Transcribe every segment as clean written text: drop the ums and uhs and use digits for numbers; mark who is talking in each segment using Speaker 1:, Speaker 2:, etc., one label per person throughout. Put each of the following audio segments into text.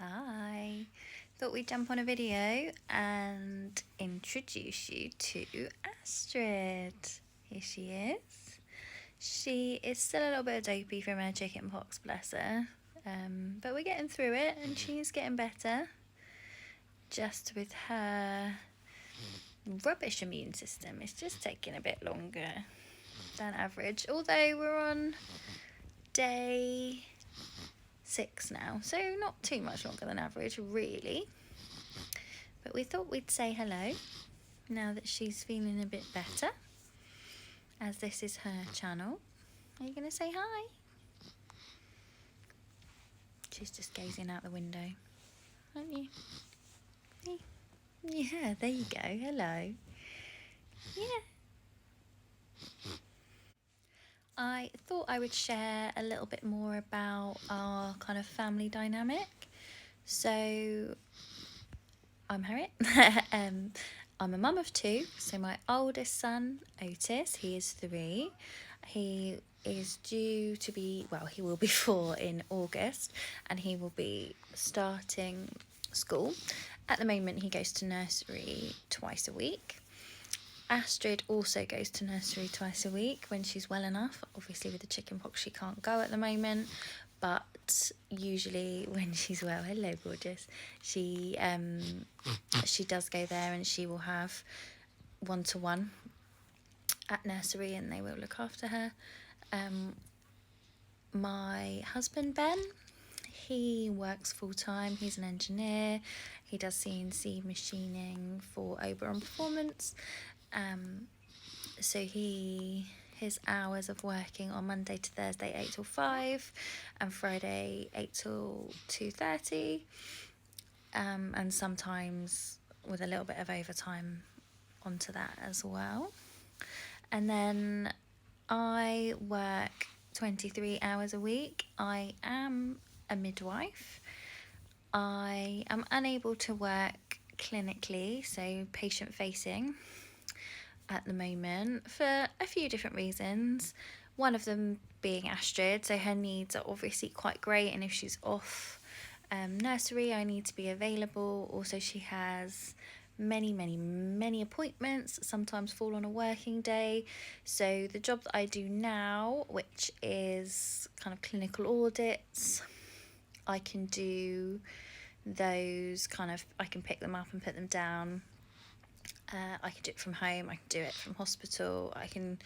Speaker 1: Hi, thought we'd jump on a video and introduce you to Astrid. Here she is. She is still a little bit dopey from her chicken pox, bless her. But we're getting through it and she's getting better. Just with her rubbish immune system, it's just taking a bit longer than average. Although we're on day 6 now, so not too much longer than average, really. But we thought we'd say hello now that she's feeling a bit better, as this is her channel. Are you going to say hi? She's just gazing out the window, aren't you? Yeah, there you go. Hello. Yeah. I thought I would share a little bit more about our kind of family dynamic. So, I'm Harriet. I'm a mum of 2. So my oldest son, Otis, he is 3. He is due to be, well, he will be 4 in August, and he will be starting school. At the moment, he goes to nursery twice a week. Astrid also goes to nursery twice a week when she's well enough. Obviously, with the chicken pox, she can't go at the moment, but usually when she's well, hello gorgeous, she does go there, and she will have 1-to-1 at nursery, and they will look after her. My husband Ben, he works full-time. He's an engineer. He does CNC machining for Oberon Performance. So his hours of working on Monday to Thursday 8 till 5, and Friday 8 till 2:30, and sometimes with a little bit of overtime onto that as well. And then I work 23 hours a week. I am a midwife. I am unable to work clinically, so patient facing, at the moment for a few different reasons. One of them being Astrid, so her needs are obviously quite great, and if she's off nursery, I need to be available. Also, she has many appointments, sometimes fall on a working day. So the job that I do now, which is kind of clinical audits, I can do those kind of, I can pick them up and put them down. I can do it from home, I can do it from hospital, I can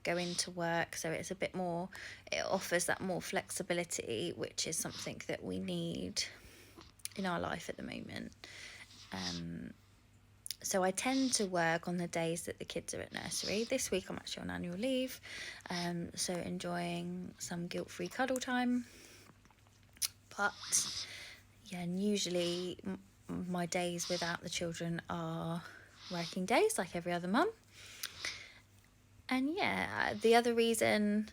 Speaker 1: go into work, so it's a bit more, it offers that more flexibility, which is something that we need in our life at the moment. So I tend to work on the days that the kids are at nursery. This week I'm actually on annual leave, so enjoying some guilt-free cuddle time. But yeah, and usually my days without the children are working days, like every other mum. And yeah, the other reason,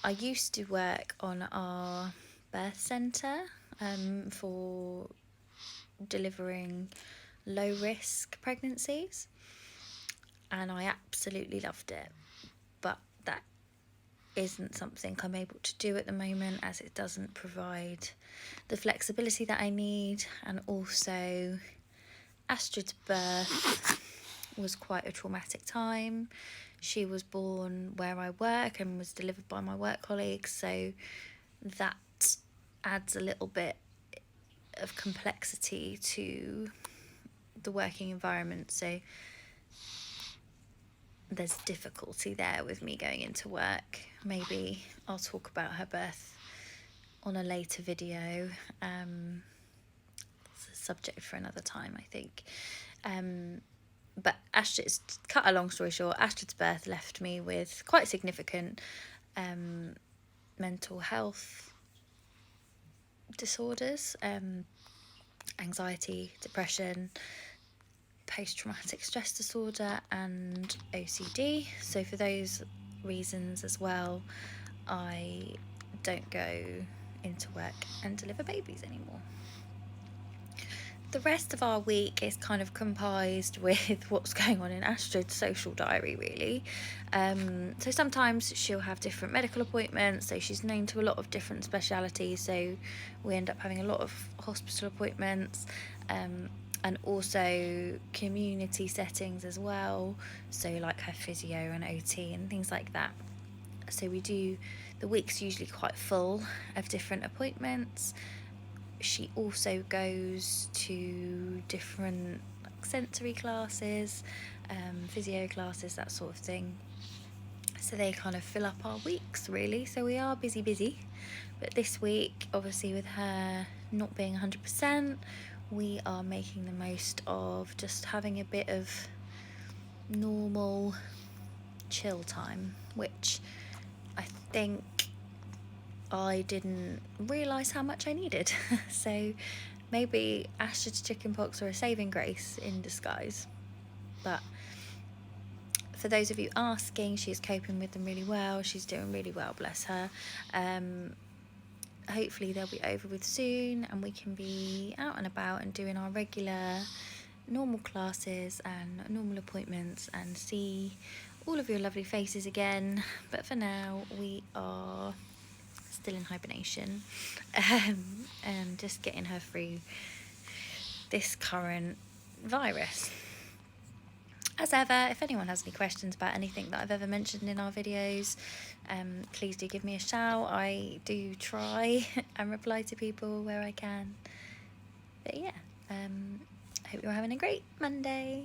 Speaker 1: I used to work on our birth centre for delivering low risk pregnancies, and I absolutely loved it, but that isn't something I'm able to do at the moment, as it doesn't provide the flexibility that I need. And also, Astrid's birth was quite a traumatic time. She was born where I work and was delivered by my work colleagues, so that adds a little bit of complexity to the working environment. So there's difficulty there with me going into work. Maybe I'll talk about her birth on a later video. It's a subject for another time, I think. But Astrid's, cut a long story short, Astrid's birth left me with quite significant mental health disorders, anxiety, depression, post-traumatic stress disorder, and OCD. So for those reasons as well, I don't go into work and deliver babies anymore. The rest of our week is kind of comprised with what's going on in Astrid's social diary, really. So sometimes she'll have different medical appointments, so she's known to a lot of different specialities, so we end up having a lot of hospital appointments, and also community settings as well, so like her physio and OT and things like that. So the week's usually quite full of different appointments. She also goes to different sensory classes, physio classes, that sort of thing. So they kind of fill up our weeks, really. So we are busy. But this week, obviously, with her not being 100%, we are making the most of just having a bit of normal chill time, which I think I didn't realise how much I needed. So maybe Astrid's chickenpox are a saving grace in disguise. But for those of you asking, she's coping with them really well. She's doing really well, bless her. Hopefully they'll be over with soon and we can be out and about and doing our regular normal classes and normal appointments and see all of your lovely faces again. But for now, we are still in hibernation, and just getting her through this current virus. As ever, if anyone has any questions about anything that I've ever mentioned in our videos, please do give me a shout. I do try and reply to people where I can. But yeah, hope you're having a great Monday.